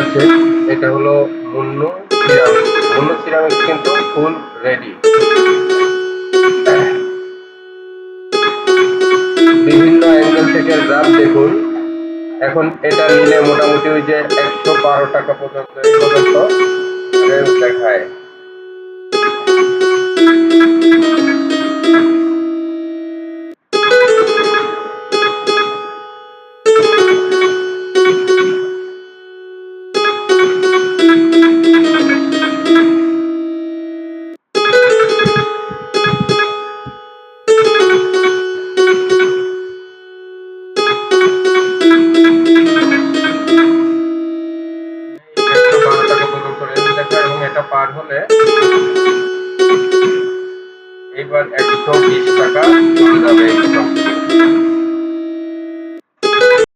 আছে, এটা হলো মুন্নু সিরামিক্স। মুন্নু সিরামিক্স কিন্তু ফুল রেডি। বিভিন্ন অ্যাঙ্গেল থেকে গ্রাফ দেখুন। এখন এটা নিলে মোটামুটি ওই যে 112 টাকা পর্যন্ত এই পর্যন্ত রেঞ্জ দেখায়। এবং এটা পার হলে এবার 120 টাকা চলে যাবে।